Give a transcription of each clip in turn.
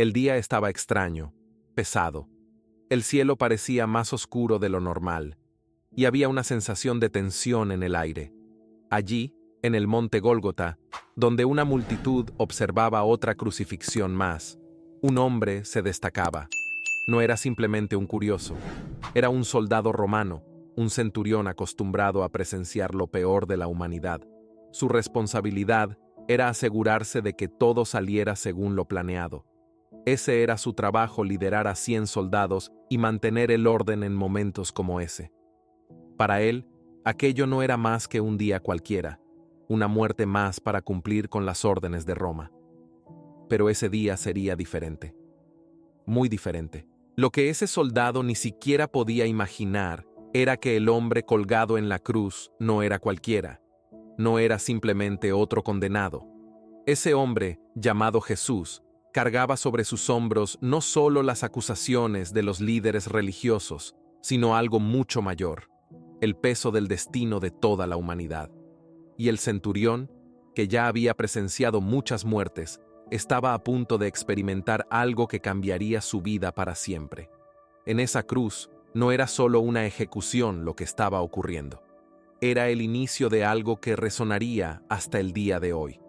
El día estaba extraño, pesado. El cielo parecía más oscuro de lo normal, y había una sensación de tensión en el aire. Allí, en el monte Gólgota, donde una multitud observaba otra crucifixión más, un hombre se destacaba. No era simplemente un curioso, era un soldado romano, un centurión acostumbrado a presenciar lo peor de la humanidad. Su responsabilidad era asegurarse de que todo saliera según lo planeado. Ese era su trabajo: liderar a 100 soldados y mantener el orden en momentos como ese. Para él, aquello no era más que un día cualquiera, una muerte más para cumplir con las órdenes de Roma. Pero ese día sería diferente. Muy diferente. Lo que ese soldado ni siquiera podía imaginar era que el hombre colgado en la cruz no era cualquiera, no era simplemente otro condenado. Ese hombre, llamado Jesús, cargaba sobre sus hombros no solo las acusaciones de los líderes religiosos, sino algo mucho mayor: el peso del destino de toda la humanidad. Y el centurión, que ya había presenciado muchas muertes, estaba a punto de experimentar algo que cambiaría su vida para siempre. En esa cruz no era solo una ejecución lo que estaba ocurriendo. Era el inicio de algo que resonaría hasta el día de hoy.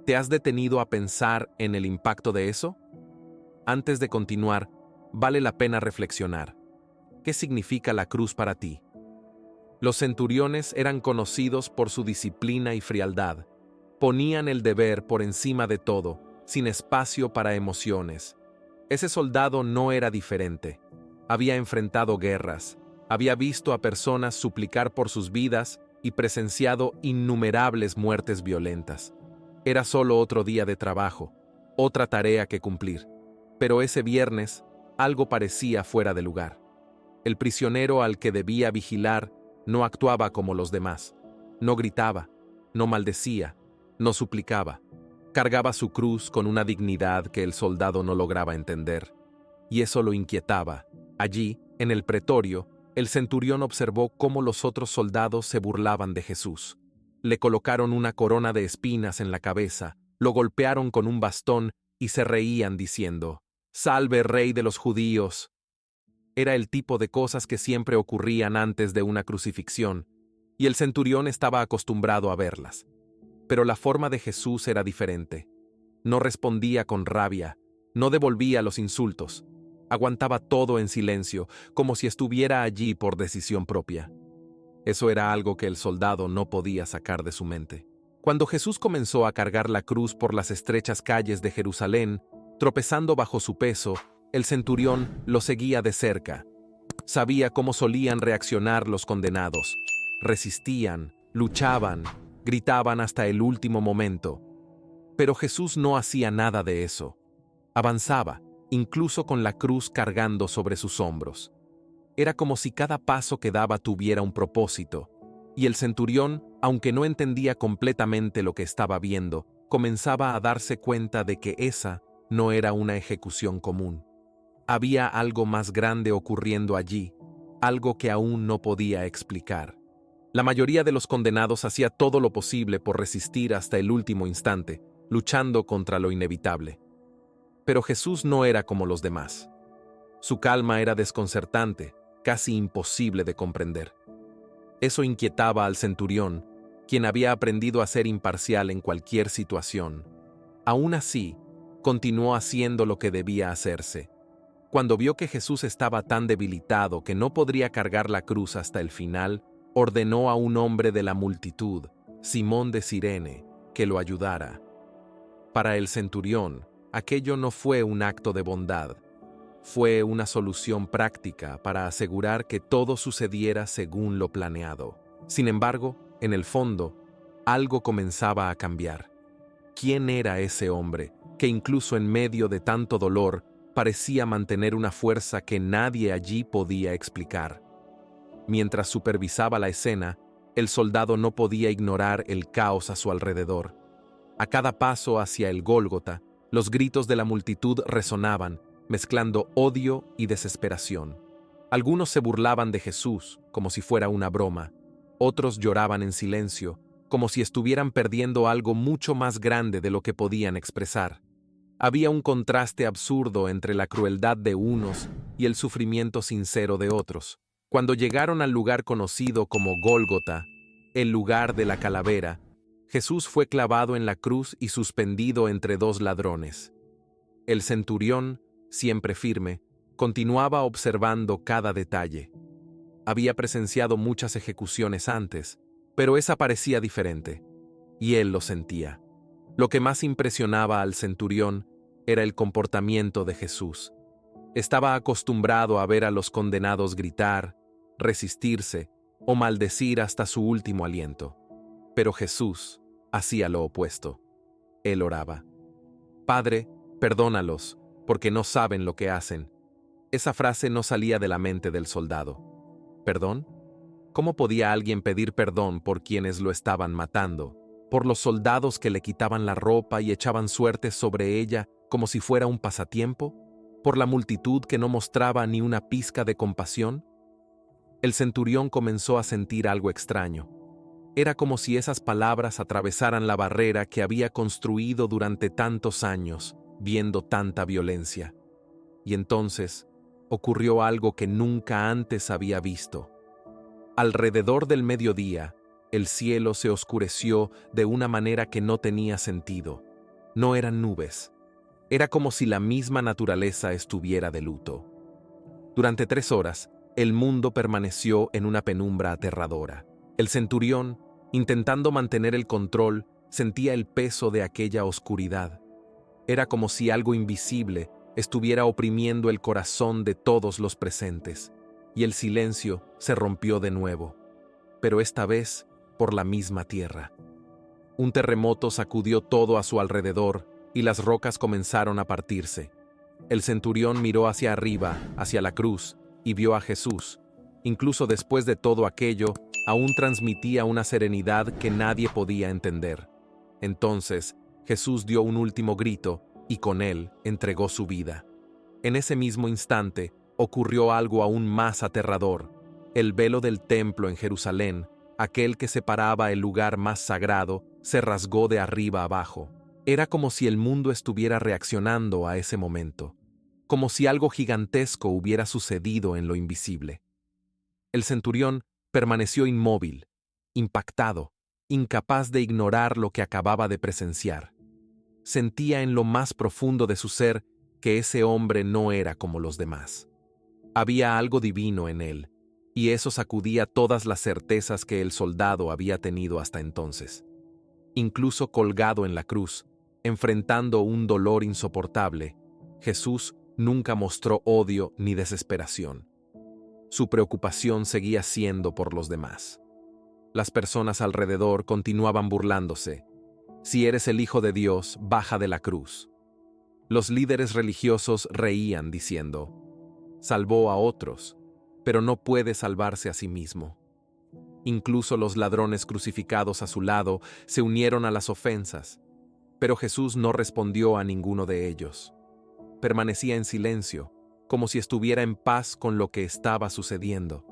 ¿Te has detenido a pensar en el impacto de eso? Antes de continuar, vale la pena reflexionar. ¿Qué significa la cruz para ti? Los centuriones eran conocidos por su disciplina y frialdad. Ponían el deber por encima de todo, sin espacio para emociones. Ese soldado no era diferente. Había enfrentado guerras, había visto a personas suplicar por sus vidas y presenciado innumerables muertes violentas. Era solo otro día de trabajo, otra tarea que cumplir. Pero ese viernes, algo parecía fuera de lugar. El prisionero al que debía vigilar no actuaba como los demás. No gritaba, no maldecía, no suplicaba. Cargaba su cruz con una dignidad que el soldado no lograba entender. Y eso lo inquietaba. Allí, en el pretorio, el centurión observó cómo los otros soldados se burlaban de Jesús. Le colocaron una corona de espinas en la cabeza, lo golpearon con un bastón y se reían diciendo: «¡Salve, Rey de los judíos!». Era el tipo de cosas que siempre ocurrían antes de una crucifixión, y el centurión estaba acostumbrado a verlas. Pero la forma de Jesús era diferente. No respondía con rabia, no devolvía los insultos. Aguantaba todo en silencio, como si estuviera allí por decisión propia. Eso era algo que el soldado no podía sacar de su mente. Cuando Jesús comenzó a cargar la cruz por las estrechas calles de Jerusalén, tropezando bajo su peso, el centurión lo seguía de cerca. Sabía cómo solían reaccionar los condenados. Resistían, luchaban, gritaban hasta el último momento. Pero Jesús no hacía nada de eso. Avanzaba, incluso con la cruz cargando sobre sus hombros. Era como si cada paso que daba tuviera un propósito, y el centurión, aunque no entendía completamente lo que estaba viendo, comenzaba a darse cuenta de que esa no era una ejecución común. Había algo más grande ocurriendo allí, algo que aún no podía explicar. La mayoría de los condenados hacía todo lo posible por resistir hasta el último instante, luchando contra lo inevitable. Pero Jesús no era como los demás. Su calma era desconcertante, casi imposible de comprender. Eso inquietaba al centurión, quien había aprendido a ser imparcial en cualquier situación. Aún así, continuó haciendo lo que debía hacerse. Cuando vio que Jesús estaba tan debilitado que no podría cargar la cruz hasta el final, ordenó a un hombre de la multitud, Simón de Cirene, que lo ayudara. Para el centurión, aquello no fue un acto de bondad. Fue una solución práctica para asegurar que todo sucediera según lo planeado. Sin embargo, en el fondo, algo comenzaba a cambiar. ¿Quién era ese hombre que incluso en medio de tanto dolor parecía mantener una fuerza que nadie allí podía explicar? Mientras supervisaba la escena, el soldado no podía ignorar el caos a su alrededor. A cada paso hacia el Gólgota, los gritos de la multitud resonaban, mezclando odio y desesperación. Algunos se burlaban de Jesús, como si fuera una broma. Otros lloraban en silencio, como si estuvieran perdiendo algo mucho más grande de lo que podían expresar. Había un contraste absurdo entre la crueldad de unos y el sufrimiento sincero de otros. Cuando llegaron al lugar conocido como Gólgota, el lugar de la calavera, Jesús fue clavado en la cruz y suspendido entre dos ladrones. El centurión, siempre firme, continuaba observando cada detalle. Había presenciado muchas ejecuciones antes, pero esa parecía diferente, y él lo sentía. Lo que más impresionaba al centurión era el comportamiento de Jesús. Estaba acostumbrado a ver a los condenados gritar, resistirse o maldecir hasta su último aliento. Pero Jesús hacía lo opuesto. Él oraba: Padre, perdónalos, porque no saben lo que hacen. Esa frase no salía de la mente del soldado. ¿Perdón? ¿Cómo podía alguien pedir perdón por quienes lo estaban matando? ¿Por los soldados que le quitaban la ropa y echaban suertes sobre ella como si fuera un pasatiempo? ¿Por la multitud que no mostraba ni una pizca de compasión? El centurión comenzó a sentir algo extraño. Era como si esas palabras atravesaran la barrera que había construido durante tantos años, viendo tanta violencia. Y entonces ocurrió algo que nunca antes había visto. Alrededor del mediodía, el cielo se oscureció de una manera que no tenía sentido. No eran nubes. Era como si la misma naturaleza estuviera de luto. Durante 3 horas, el mundo permaneció en una penumbra aterradora. El centurión, intentando mantener el control, sentía el peso de aquella oscuridad. Era como si algo invisible estuviera oprimiendo el corazón de todos los presentes, y el silencio se rompió de nuevo, pero esta vez por la misma tierra. Un terremoto sacudió todo a su alrededor y las rocas comenzaron a partirse. El centurión miró hacia arriba, hacia la cruz, y vio a Jesús. Incluso después de todo aquello, aún transmitía una serenidad que nadie podía entender. Entonces, Jesús dio un último grito y con él entregó su vida. En ese mismo instante, ocurrió algo aún más aterrador. El velo del templo en Jerusalén, aquel que separaba el lugar más sagrado, se rasgó de arriba abajo. Era como si el mundo estuviera reaccionando a ese momento, como si algo gigantesco hubiera sucedido en lo invisible. El centurión permaneció inmóvil, impactado, incapaz de ignorar lo que acababa de presenciar. Sentía en lo más profundo de su ser que ese hombre no era como los demás. Había algo divino en él, y eso sacudía todas las certezas que el soldado había tenido hasta entonces. Incluso colgado en la cruz, enfrentando un dolor insoportable, Jesús nunca mostró odio ni desesperación. Su preocupación seguía siendo por los demás. Las personas alrededor continuaban burlándose. Si eres el Hijo de Dios, baja de la cruz. Los líderes religiosos reían diciendo: salvó a otros, pero no puede salvarse a sí mismo. Incluso los ladrones crucificados a su lado se unieron a las ofensas, pero Jesús no respondió a ninguno de ellos. Permanecía en silencio, como si estuviera en paz con lo que estaba sucediendo.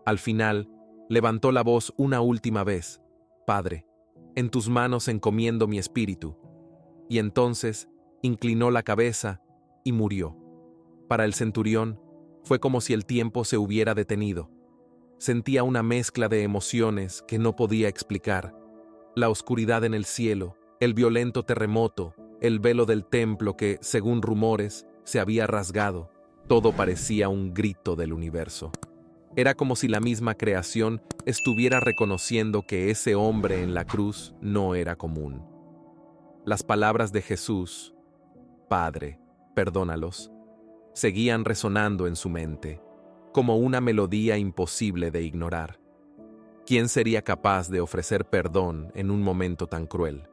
Al final, levantó la voz una última vez: Padre, en tus manos encomiendo mi espíritu. Y entonces inclinó la cabeza y murió. Para el centurión, fue como si el tiempo se hubiera detenido. Sentía una mezcla de emociones que no podía explicar. La oscuridad en el cielo, el violento terremoto, el velo del templo que, según rumores, se había rasgado. Todo parecía un grito del universo. Era como si la misma creación estuviera reconociendo que ese hombre en la cruz no era común. Las palabras de Jesús, Padre, perdónalos, seguían resonando en su mente, como una melodía imposible de ignorar. ¿Quién sería capaz de ofrecer perdón en un momento tan cruel?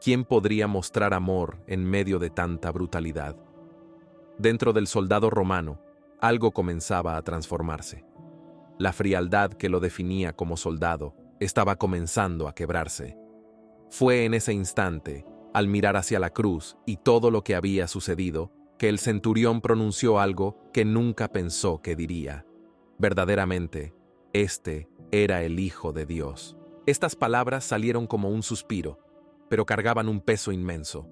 ¿Quién podría mostrar amor en medio de tanta brutalidad? Dentro del soldado romano, algo comenzaba a transformarse. La frialdad que lo definía como soldado estaba comenzando a quebrarse. Fue en ese instante, al mirar hacia la cruz y todo lo que había sucedido, que el centurión pronunció algo que nunca pensó que diría. Verdaderamente, este era el Hijo de Dios. Estas palabras salieron como un suspiro, pero cargaban un peso inmenso.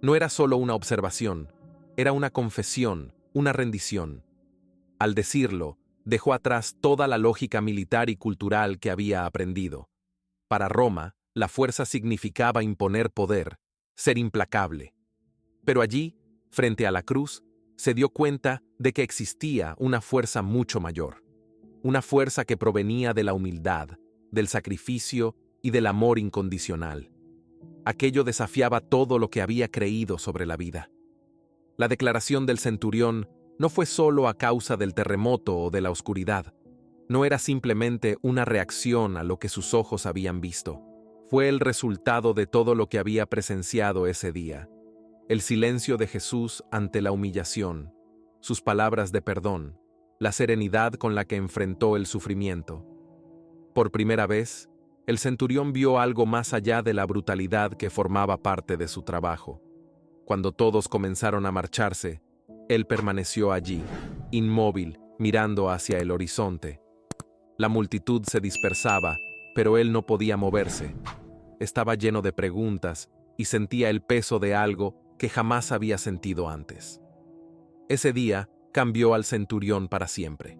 No era solo una observación, era una confesión, una rendición. Al decirlo, dejó atrás toda la lógica militar y cultural que había aprendido. Para Roma, la fuerza significaba imponer poder, ser implacable. Pero allí, frente a la cruz, se dio cuenta de que existía una fuerza mucho mayor. Una fuerza que provenía de la humildad, del sacrificio y del amor incondicional. Aquello desafiaba todo lo que había creído sobre la vida. La declaración del centurión no fue solo a causa del terremoto o de la oscuridad. No era simplemente una reacción a lo que sus ojos habían visto. Fue el resultado de todo lo que había presenciado ese día. El silencio de Jesús ante la humillación, sus palabras de perdón, la serenidad con la que enfrentó el sufrimiento. Por primera vez, el centurión vio algo más allá de la brutalidad que formaba parte de su trabajo. Cuando todos comenzaron a marcharse, él permaneció allí, inmóvil, mirando hacia el horizonte. La multitud se dispersaba, pero él no podía moverse. Estaba lleno de preguntas y sentía el peso de algo que jamás había sentido antes. Ese día cambió al centurión para siempre.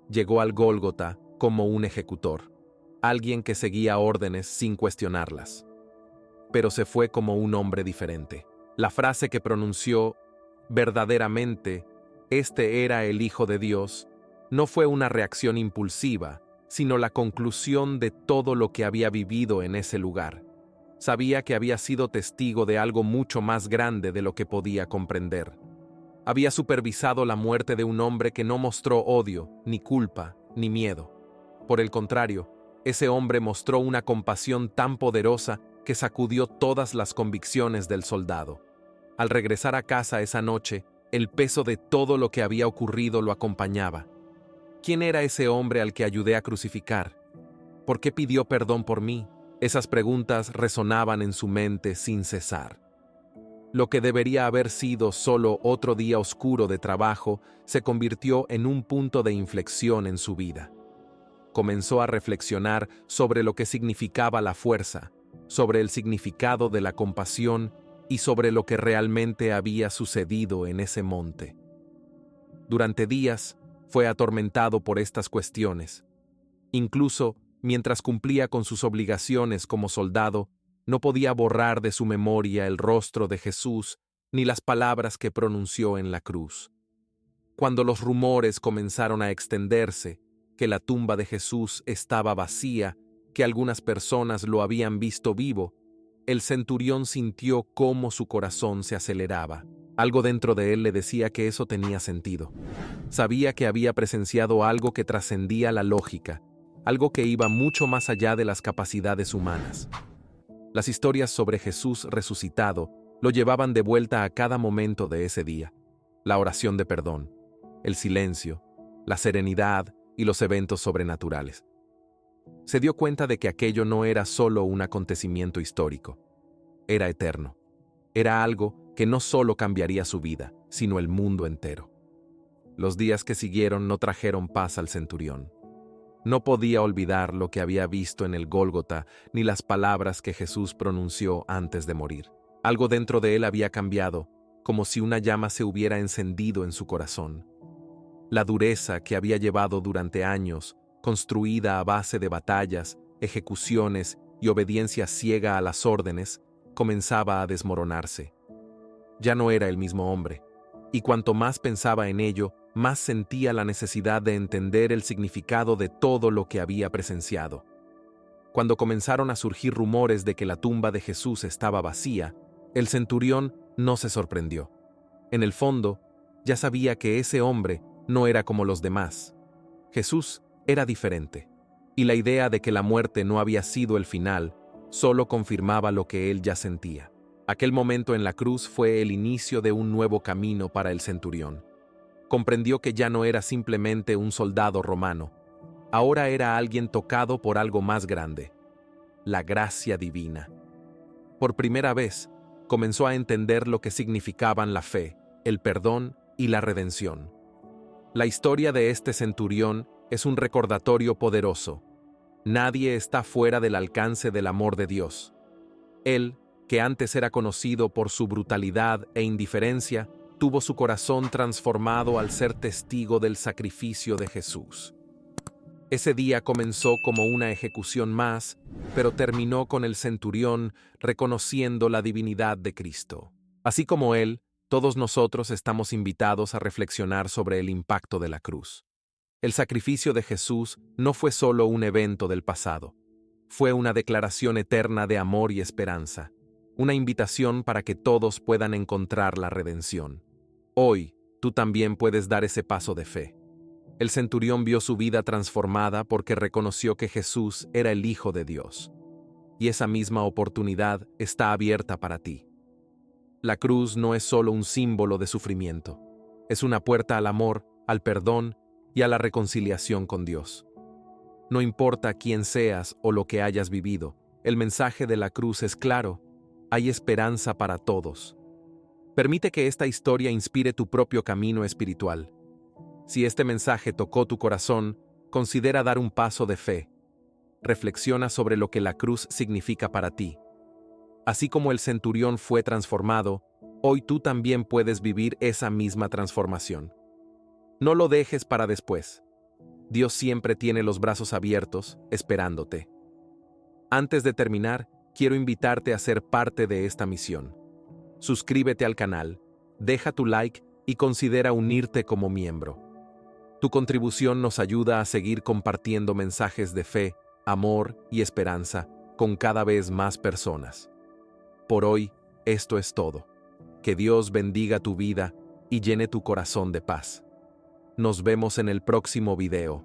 Llegó al Gólgota como un ejecutor, alguien que seguía órdenes sin cuestionarlas. Pero se fue como un hombre diferente. La frase que pronunció, verdaderamente, este era el Hijo de Dios, no fue una reacción impulsiva, sino la conclusión de todo lo que había vivido en ese lugar. Sabía que había sido testigo de algo mucho más grande de lo que podía comprender. Había supervisado la muerte de un hombre que no mostró odio, ni culpa, ni miedo. Por el contrario, ese hombre mostró una compasión tan poderosa que sacudió todas las convicciones del soldado. Al regresar a casa esa noche, el peso de todo lo que había ocurrido lo acompañaba. ¿Quién era ese hombre al que ayudé a crucificar? ¿Por qué pidió perdón por mí? Esas preguntas resonaban en su mente sin cesar. Lo que debería haber sido solo otro día oscuro de trabajo se convirtió en un punto de inflexión en su vida. Comenzó a reflexionar sobre lo que significaba la fuerza, sobre el significado de la compasión y sobre lo que realmente había sucedido en ese monte. Durante días fue atormentado por estas cuestiones. Incluso mientras cumplía con sus obligaciones como soldado, no podía borrar de su memoria el rostro de Jesús ni las palabras que pronunció en la cruz. Cuando los rumores comenzaron a extenderse, que la tumba de Jesús estaba vacía, que algunas personas lo habían visto vivo, el centurión sintió cómo su corazón se aceleraba. Algo dentro de él le decía que eso tenía sentido. Sabía que había presenciado algo que trascendía la lógica, algo que iba mucho más allá de las capacidades humanas. Las historias sobre Jesús resucitado lo llevaban de vuelta a cada momento de ese día. La oración de perdón, el silencio, la serenidad y los eventos sobrenaturales. Se dio cuenta de que aquello no era solo un acontecimiento histórico, era eterno. Era algo que no solo cambiaría su vida, sino el mundo entero. Los días que siguieron no trajeron paz al centurión. No podía olvidar lo que había visto en el Gólgota ni las palabras que Jesús pronunció antes de morir. Algo dentro de él había cambiado, como si una llama se hubiera encendido en su corazón. La dureza que había llevado durante años, construida a base de batallas, ejecuciones y obediencia ciega a las órdenes, comenzaba a desmoronarse. Ya no era el mismo hombre, y cuanto más pensaba en ello, más sentía la necesidad de entender el significado de todo lo que había presenciado. Cuando comenzaron a surgir rumores de que la tumba de Jesús estaba vacía, el centurión no se sorprendió. En el fondo, ya sabía que ese hombre no era como los demás. Jesús era diferente, y la idea de que la muerte no había sido el final solo confirmaba lo que él ya sentía. Aquel momento en la cruz fue el inicio de un nuevo camino para el centurión. Comprendió que ya no era simplemente un soldado romano, ahora era alguien tocado por algo más grande, la gracia divina. Por primera vez, comenzó a entender lo que significaban la fe, el perdón y la redención. La historia de este centurión es un recordatorio poderoso. Nadie está fuera del alcance del amor de Dios. Él, que antes era conocido por su brutalidad e indiferencia, tuvo su corazón transformado al ser testigo del sacrificio de Jesús. Ese día comenzó como una ejecución más, pero terminó con el centurión reconociendo la divinidad de Cristo. Así como él, todos nosotros estamos invitados a reflexionar sobre el impacto de la cruz. El sacrificio de Jesús no fue solo un evento del pasado, fue una declaración eterna de amor y esperanza, una invitación para que todos puedan encontrar la redención. Hoy, tú también puedes dar ese paso de fe. El centurión vio su vida transformada porque reconoció que Jesús era el Hijo de Dios. Y esa misma oportunidad está abierta para ti. La cruz no es solo un símbolo de sufrimiento, es una puerta al amor, al perdón y a la reconciliación con Dios. No importa quién seas o lo que hayas vivido, el mensaje de la cruz es claro: hay esperanza para todos. Permite que esta historia inspire tu propio camino espiritual. Si este mensaje tocó tu corazón, considera dar un paso de fe. Reflexiona sobre lo que la cruz significa para ti. Así como el centurión fue transformado, hoy tú también puedes vivir esa misma transformación. No lo dejes para después. Dios siempre tiene los brazos abiertos, esperándote. Antes de terminar, quiero invitarte a ser parte de esta misión. Suscríbete al canal, deja tu like y considera unirte como miembro. Tu contribución nos ayuda a seguir compartiendo mensajes de fe, amor y esperanza con cada vez más personas. Por hoy, esto es todo. Que Dios bendiga tu vida y llene tu corazón de paz. Nos vemos en el próximo video.